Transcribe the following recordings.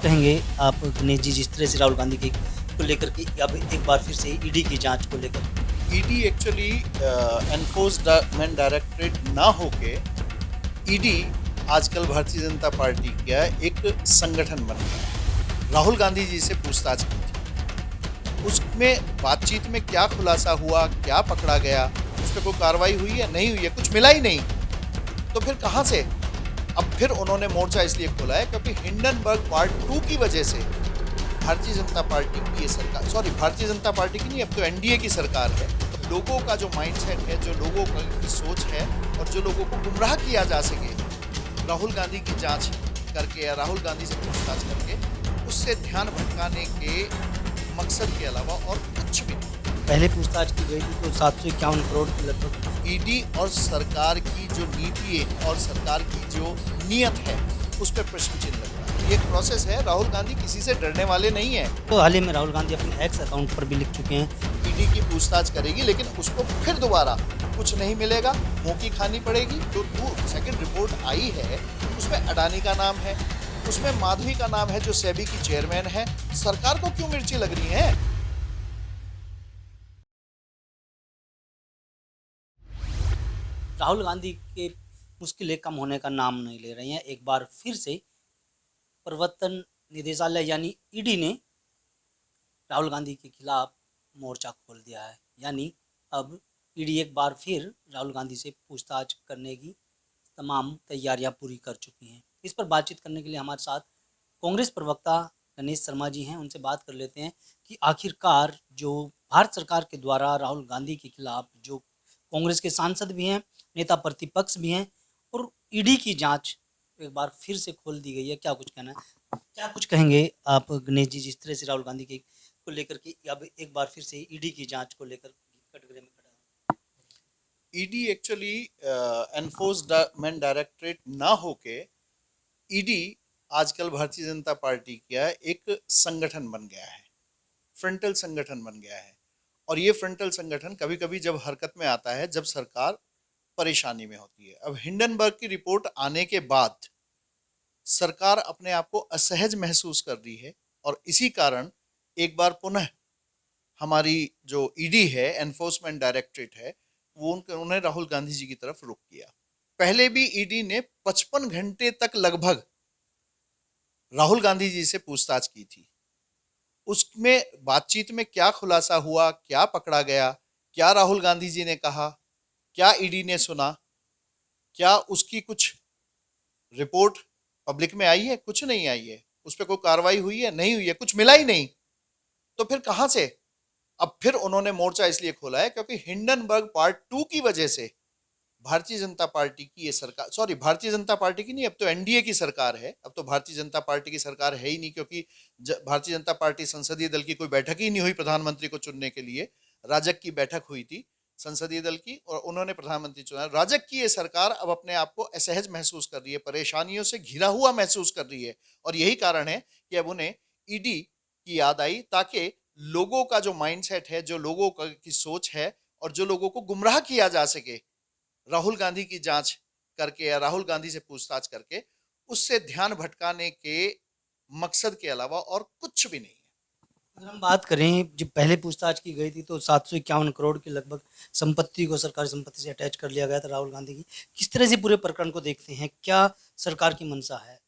कहेंगे आप गणेश जी जिस तरह से राहुल गांधी के को लेकर के अब एक बार फिर से ईडी की जांच को लेकर ईडी एक्चुअली एनफोर्समेंट डायरेक्टरेट ना होके ईडी आजकल भारतीय जनता पार्टी का एक संगठन बन गया है। राहुल गांधी जी से पूछताछ की थी, उसमें बातचीत में क्या खुलासा हुआ, क्या पकड़ा गया, उस पर कोई कार्रवाई हुई है नहीं हुई है, कुछ मिला ही नहीं। तो फिर कहाँ से अब फिर उन्होंने मोर्चा इसलिए खोला है क्योंकि हिंडनबर्ग पार्ट 2 की वजह से भारतीय जनता पार्टी की ये सरकार, सॉरी भारतीय जनता पार्टी की नहीं, अब तो एनडीए की सरकार है। लोगों का जो माइंडसेट है, जो लोगों की सोच है और जो लोगों को गुमराह किया जा सके, राहुल गांधी की जांच करके या राहुल गांधी से पूछताछ करके उससे ध्यान भटकाने के मकसद के अलावा और कुछ भी नहीं। पहले पूछताछ की गई थी तो 751 करोड़ के लगभग ईडी और सरकार की जो नीति है और सरकार की जो नीयत है उस पर प्रश्न चिन्ह लग रहा है। ये एक प्रोसेस है, राहुल गांधी किसी से डरने वाले नहीं है। तो हाल ही में राहुल गांधी अपने एक्स अकाउंट पर भी लिख चुके हैं। ईडी की पूछताछ करेगी लेकिन उसको फिर दोबारा कुछ नहीं मिलेगा, मुंह की खानी पड़ेगी। जो सेकंड रिपोर्ट आई है उसमें अडानी का नाम है, उसमें माधवी का नाम है जो सेबी की चेयरमैन है। सरकार को क्यों मिर्ची लग रही है? राहुल गांधी के मुश्किलें कम होने का नाम नहीं ले रही हैं। एक बार फिर से प्रवर्तन निदेशालय यानी ईडी ने राहुल गांधी के खिलाफ मोर्चा खोल दिया है। यानी अब ईडी एक बार फिर राहुल गांधी से पूछताछ करने की तमाम तैयारियां पूरी कर चुकी हैं। इस पर बातचीत करने के लिए हमारे साथ कांग्रेस प्रवक्ता गणेश शर्मा जी हैं। उनसे बात कर लेते हैं कि आखिरकार जो भारत सरकार के द्वारा राहुल गांधी के खिलाफ जो कांग्रेस के सांसद भी हैं, नेता प्रतिपक्ष भी हैं और ईडी की जांच एक बार फिर से खोल दी गई है, क्या कुछ कहना है, क्या कुछ कहेंगे आप गणेश जी जिस तरह से राहुल गांधी के को लेकर के अब एक बार फिर से ईडी की जांच को लेकर कटघरे में खड़ा है। ईडी एक्चुअली एनफोर्समेंट डायरेक्टरेट ना होके ईडी आजकल भारतीय जनता पार्टी का एक संगठन बन गया है, फ्रंटल संगठन बन गया है। और ये फ्रंटल संगठन कभी कभी जब हरकत में आता है जब सरकार परेशानी में होती है। अब हिंडनबर्ग की रिपोर्ट आने के बाद सरकार अपने आप को असहज महसूस कर रही है और इसी कारण एक बार पुनः हमारी जो ईडी है, एनफोर्समेंट डायरेक्टरेट है, वो उन्हें राहुल गांधी जी की तरफ रुख किया। पहले भी ईडी ने 55 घंटे तक लगभग राहुल गांधी जी से पूछताछ की थी। उसमें बातचीत में क्या खुलासा हुआ, क्या पकड़ा गया, क्या राहुल गांधी जी ने कहा, क्या ईडी ने सुना, क्या उसकी कुछ रिपोर्ट पब्लिक में आई है? कुछ नहीं आई है। उस पर कोई कार्रवाई हुई है नहीं हुई है, कुछ मिला ही नहीं। तो फिर कहां से अब फिर उन्होंने मोर्चा इसलिए खोला है क्योंकि हिंडनबर्ग पार्ट 2 की वजह से भारतीय जनता पार्टी की ये सरकार, सॉरी भारतीय जनता पार्टी की नहीं, अब तो एनडीए की सरकार है। अब तो भारतीय जनता पार्टी की सरकार है ही नहीं क्योंकि भारतीय जनता पार्टी संसदीय दल की कोई बैठक ही नहीं हुई प्रधानमंत्री को चुनने के लिए। राजग की बैठक हुई थी संसदीय दल की और उन्होंने प्रधानमंत्री चुना। राजग की ये सरकार अब अपने आप को असहज महसूस कर रही है, परेशानियों से घिरा हुआ महसूस कर रही है और यही कारण है कि अब उन्हें ईडी की याद आई ताकि लोगों का जो माइंडसेट है, जो लोगों की सोच है और जो लोगों को गुमराह किया जा सके, राहुल गांधी की जांच करके या राहुल गांधी से पूछताछ करके उससे ध्यान भटकाने के मकसद के अलावा और कुछ भी नहीं है। अगर हम बात करें जब पहले पूछताछ की गई थी तो 751 करोड़ की लगभग संपत्ति को सरकारी संपत्ति से अटैच कर लिया गया था राहुल गांधी की। किस तरह से पूरे प्रकरण को देखते हैं, क्या सरकार की मंशा है?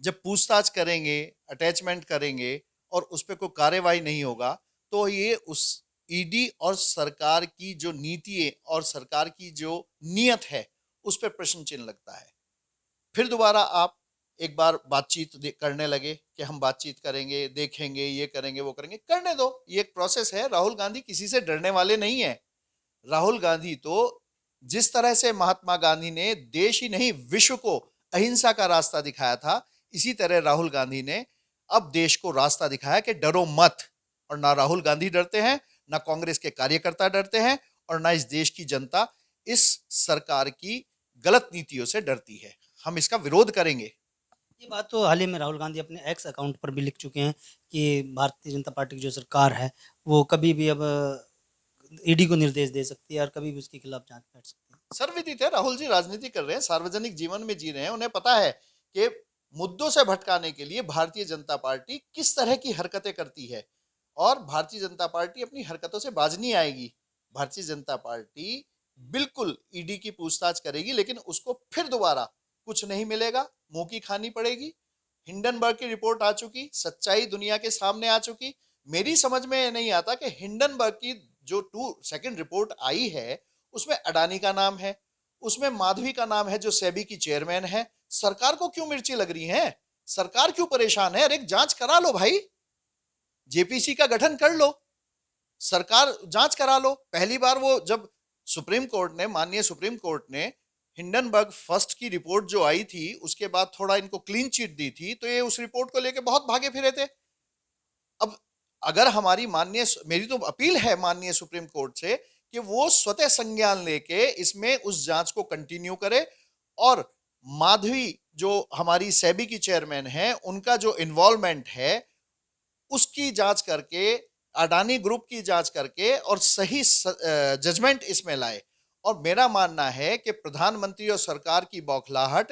जब पूछताछ करेंगे, अटैचमेंट करेंगे और उस पर कोई कार्यवाही नहीं होगा तो ये उस ईडी और सरकार की जो नीति है और सरकार की जो नीयत है उस पर प्रश्न चिन्ह लगता है। फिर दोबारा आप एक बार बातचीत करने लगे कि हम बातचीत करेंगे, देखेंगे, ये करेंगे, वो करेंगे। करने दो, ये एक प्रोसेस है। राहुल गांधी किसी से डरने वाले नहीं है। राहुल गांधी तो जिस तरह से महात्मा गांधी ने देश ही नहीं विश्व को अहिंसा का रास्ता दिखाया था, इसी तरह राहुल गांधी ने अब देश को रास्ता दिखाया कि डरो मत। और ना राहुल गांधी डरते हैं, ना कांग्रेस के कार्यकर्ता डरते हैं और ना इस देश की जनता इस सरकार की गलत नीतियों से डरती है। हम इसका विरोध करेंगे। ये बात तो हाल ही में राहुल गांधी अपने एक्स अकाउंट पर भी लिख चुके हैं कि भारतीय जनता पार्टी की जो सरकार है वो कभी भी अब ईडी को निर्देश दे सकती है और कभी भी उसके खिलाफ जांच कर सकती है। सर्वविदित है, राहुल जी राजनीति कर रहे हैं, सार्वजनिक जीवन में जी रहे हैं, उन्हें पता है कि मुद्दों से भटकाने के लिए भारतीय जनता पार्टी किस तरह की हरकतें करती है, और भारतीय जनता पार्टी अपनी हरकतों से बाज नहीं आएगी। भारतीय जनता पार्टी बिल्कुल ईडी की पूछताछ करेगी, लेकिन उसको फिर दोबारा कुछ नहीं मिलेगा, मुंह की खानी पड़ेगी। हिंडनबर्ग की रिपोर्ट आ चुकी, सच्चाई दुनिया के सामने आ चुकी। मेरी समझ में नहीं आता कि हिंडनबर्ग की जो सेकंड रिपोर्ट आई है उसमें अडानी का नाम है, उसमें माधवी का नाम है जो सेबी की चेयरमैन है। सरकार को क्यों मिर्ची लग रही है? सरकार क्यों परेशान है? अरे एक जांच करा लो भाई, जेपीसी का गठन कर लो, सरकार जांच करा लो। पहली बार वो जब माननीय सुप्रीम कोर्ट ने हिंडनबर्ग फर्स्ट की रिपोर्ट जो आई थी उसके बाद थोड़ा इनको क्लीन चिट दी थी, तो ये उस रिपोर्ट को लेके बहुत भागे फिरे थे। अब अगर मेरी तो अपील है माननीय सुप्रीम कोर्ट से कि वो स्वतः संज्ञान लेके इसमें उस जांच को कंटिन्यू करे, और माधवी जो हमारी सेबी की चेयरमैन है उनका जो इन्वॉल्वमेंट है उसकी जांच करके, अडानी ग्रुप की जांच करके और सही जजमेंट इसमें लाए। और मेरा मानना है कि प्रधानमंत्री और सरकार की बौखलाहट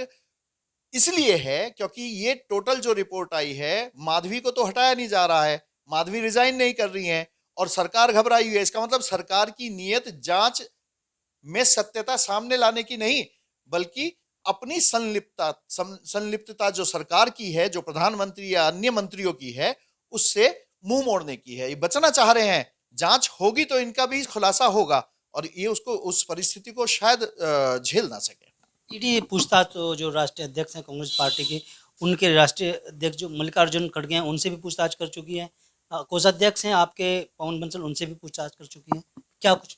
इसलिए है क्योंकि ये टोटल जो रिपोर्ट आई है, माधवी को तो हटाया नहीं जा रहा है, माधवी रिजाइन नहीं कर रही है और सरकार घबराई हुई है। इसका मतलब सरकार की नीयत जांच में सत्यता सामने लाने की नहीं, बल्कि अपनी संलिप्तता जो सरकार की है, जो प्रधानमंत्री या अन्य मंत्रियों की है, उससे मुंह मोड़ने की है। ये बचना चाह रहे हैं, जांच होगी तो इनका भी खुलासा होगा और ये उसको उस परिस्थिति को शायद झेल ना सके। ईडी पूछताछ तो जो राष्ट्रीय अध्यक्ष हैं कांग्रेस पार्टी के, उनके राष्ट्रीय अध्यक्ष जो मल्लिकार्जुन खड़गे हैं उनसे भी पूछताछ कर चुकी है। कोषाध्यक्ष हैं आपके पवन बंसल, उनसे भी पूछताछ कर चुकी है। क्या कुछ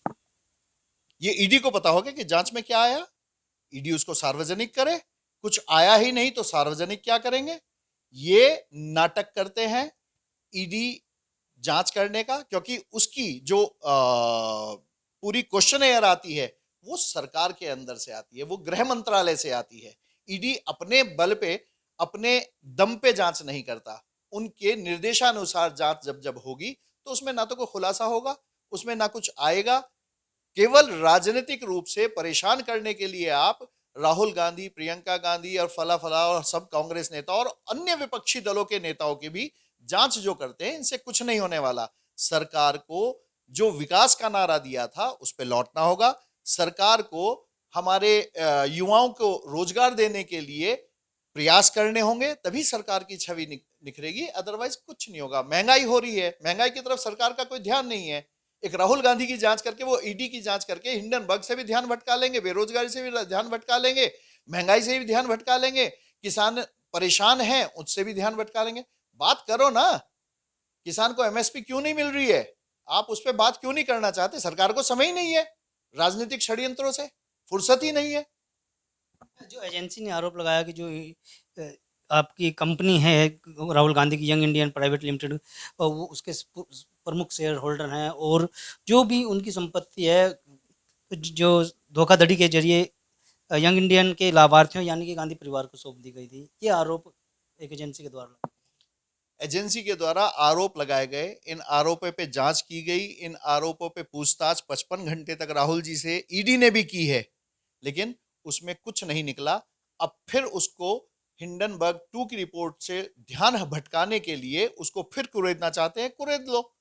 ये ईडी को पता होगा कि जांच में क्या आया, ईडी उसको सार्वजनिक करे। कुछ आया ही नहीं तो सार्वजनिक क्या करेंगे? ये नाटक करते हैं ईडी जांच करने का, क्योंकि उसकी जो पूरी क्वेश्चनेयर आती है वो सरकार के अंदर से आती है, वो गृह मंत्रालय से आती है। ईडी अपने बल पे, अपने दम पे जांच नहीं करता, उनके निर्देशानुसार जांच जब जब होगी तो उसमें ना तो कोई खुलासा होगा, उसमें ना कुछ आएगा। केवल राजनीतिक रूप से परेशान करने के लिए आप राहुल गांधी, प्रियंका गांधी और फला फला और सब कांग्रेस नेता और अन्य विपक्षी दलों के नेताओं की भी जांच जो करते हैं, इनसे कुछ नहीं होने वाला। सरकार को जो विकास का नारा दिया था उस पर लौटना होगा। सरकार को हमारे युवाओं को रोजगार देने के लिए प्रयास करने होंगे, तभी सरकार की छवि निखरेगी, अदरवाइज कुछ नहीं होगा। महंगाई हो रही है, महंगाई की तरफ सरकार का कोई ध्यान नहीं है। एक राहुल गांधी की जांच करके, वो ईडी की जांच करके हिंडनबर्ग से भी ध्यान भटका लेंगे, बेरोजगारी से भी ध्यान भटका लेंगे, महंगाई से भी ध्यान भटका लेंगे, किसान परेशान हैं उससे भी ध्यान भटका लेंगे। बात करो ना, किसान को एमएसपी क्यों नहीं मिल रही है, आप उस पर बात क्यों नहीं करना चाहते? सरकार को समय ही नहीं है, राजनीतिक षड्यंत्रों से फुर्सत ही नहीं है। जो एजेंसी ने आरोप लगाया कि जो आपकी कंपनी है राहुल गांधी की यंग इंडियन प्राइवेट लिमिटेड, और वो उसके प्रमुख शेयर होल्डर हैं, और जो भी उनकी संपत्ति है जो धोखाधड़ी के जरिए यंग इंडियन के लाभार्थियों यानी कि गांधी परिवार को सौंप दी गई थी। ये आरोप एक एजेंसी के द्वारा एजेंसी के द्वारा आरोप लगाए गए, इन आरोपों पे जांच की गई, इन आरोपों पे पूछताछ 55 घंटे तक राहुल जी से ईडी ने भी की है, लेकिन उसमें कुछ नहीं निकला। अब फिर उसको हिंडनबर्ग 2 की रिपोर्ट से ध्यान भटकाने के लिए उसको फिर कुरेदना चाहते हैं, कुरेद लो,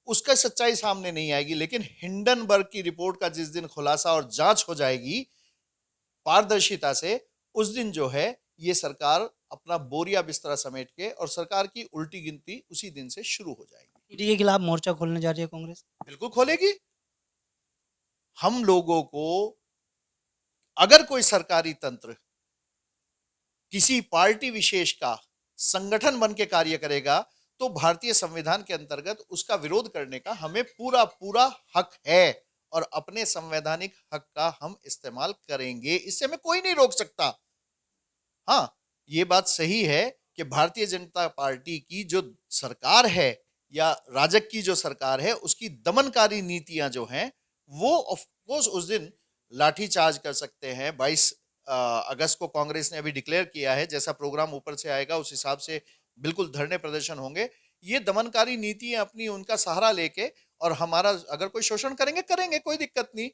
उसका सच्चाई सामने नहीं आएगी। लेकिन हिंडनबर्ग की रिपोर्ट का जिस दिन खुलासा और जांच हो जाएगी पारदर्शिता से, उस दिन जो है ये सरकार अपना बोरिया बिस्तरा समेट के, और सरकार की उल्टी गिनती उसी दिन से शुरू हो जाएगी। ईडी के खिलाफ मोर्चा खोलने जा रही है कांग्रेस। बिल्कुल खोलेगी। हम लोगों को अगर कोई सरकारी तंत्र किसी पार्टी विशेष का संगठन बन के कार्य करेगा तो भारतीय संविधान के अंतर्गत उसका विरोध करने का हमें पूरा पूरा हक है, और अपने संवैधानिक हक का हम इस्तेमाल करेंगे, इससे हमें कोई नहीं रोक सकता। हाँ, ये बात सही है कि भारतीय जनता पार्टी की जो सरकार है या राजग की जो सरकार है उसकी दमनकारी नीतियां जो हैं वो ऑफ कोर्स उस दिन लाठीचार्ज कर सकते हैं। 22 अगस्त को कांग्रेस ने अभी डिक्लेयर किया है, जैसा प्रोग्राम ऊपर से आएगा उस हिसाब से बिल्कुल धरने प्रदर्शन होंगे। ये दमनकारी नीतियां अपनी उनका सहारा लेके, और हमारा अगर कोई शोषण करेंगे करेंगे, कोई दिक्कत नहीं।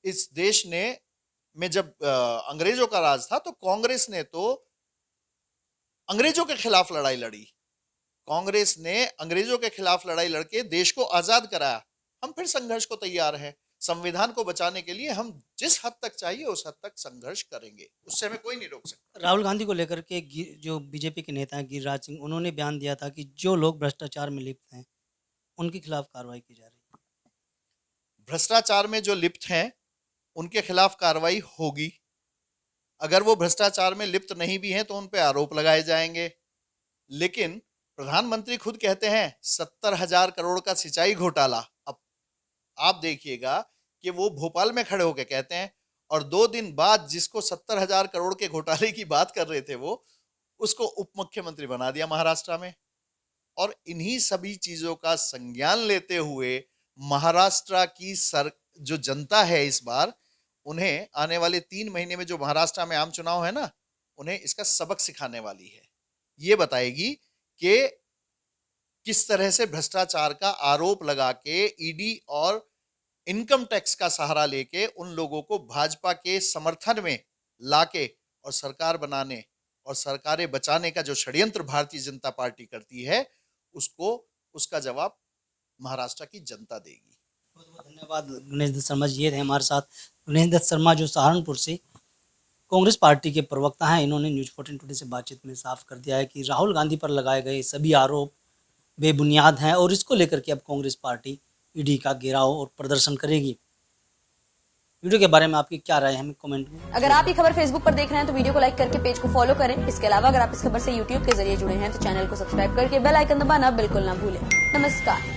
इस देश में जब अंग्रेजों का राज था तो कांग्रेस ने तो अंग्रेजों के खिलाफ लड़ाई लड़ी, कांग्रेस ने अंग्रेजों के खिलाफ लड़ाई लड़के देश को आजाद कराया। हम फिर संघर्ष को तैयार हैं। संविधान को बचाने के लिए हम जिस हद तक चाहिए उस हद तक संघर्ष करेंगे, उससे हमें कोई नहीं रोक सकता। राहुल गांधी को लेकर के जो बीजेपी के नेता हैं गिरिराज सिंह, उन्होंने बयान दिया था कि जो लोग भ्रष्टाचार में लिप्त हैं उनके खिलाफ कार्रवाई की जा रही है। भ्रष्टाचार में जो लिप्त हैं उनके खिलाफ कार्रवाई होगी। अगर वो भ्रष्टाचार में लिप्त नहीं भी हैं तो उन पे आरोप लगाए जाएंगे। लेकिन प्रधानमंत्री खुद कहते हैं 70,000 करोड़ का सिंचाई घोटाला। अब आप देखिएगा कि वो भोपाल में खड़े होकर कहते हैं और 2 दिन बाद जिसको 70,000 करोड़ के घोटाले की बात कर रहे थे वो उसको उप मुख्यमंत्री बना दिया महाराष्ट्र में। और इन्हीं सभी चीजों का संज्ञान लेते हुए महाराष्ट्र की जो जनता है इस बार, उन्हें आने वाले 3 महीने में जो महाराष्ट्र में आम चुनाव है ना, उन्हें इसका सबक सिखाने वाली है। ये बताएगी कि किस तरह से भ्रष्टाचार का आरोप लगा के ईडी और इनकम टैक्स का सहारा लेके उन लोगों को भाजपा के समर्थन में लाके और सरकार बनाने और सरकारें बचाने का जो षड्यंत्र भारतीय जनता पार्टी करती है, उसका जवाब महाराष्ट्र की जनता देगी। बहुत बहुत धन्यवाद गणेश दत्त शर्मा जी, ये थे हमारे साथ गणेश दत्त शर्मा जो सहारनपुर से कांग्रेस पार्टी के प्रवक्ता हैं। इन्होंने न्यूज़ 14 टुडे से बातचीत में साफ कर दिया है कि राहुल गांधी पर लगाए गए सभी आरोप बेबुनियाद हैं और इसको लेकर के अब कांग्रेस पार्टी ईडी का घेराव और प्रदर्शन करेगी। वीडियो के बारे में आपकी क्या राय है, हमें कमेंट में। अगर आप ये खबर फेसबुक पर देख रहे हैं तो वीडियो को लाइक करके पेज को फॉलो करें। इसके अलावा अगर आप इस खबर से यूट्यूब के जरिए जुड़े हैं तो चैनल को सब्सक्राइब करके बेल आइकन दबाना बिल्कुल ना भूलें। नमस्कार।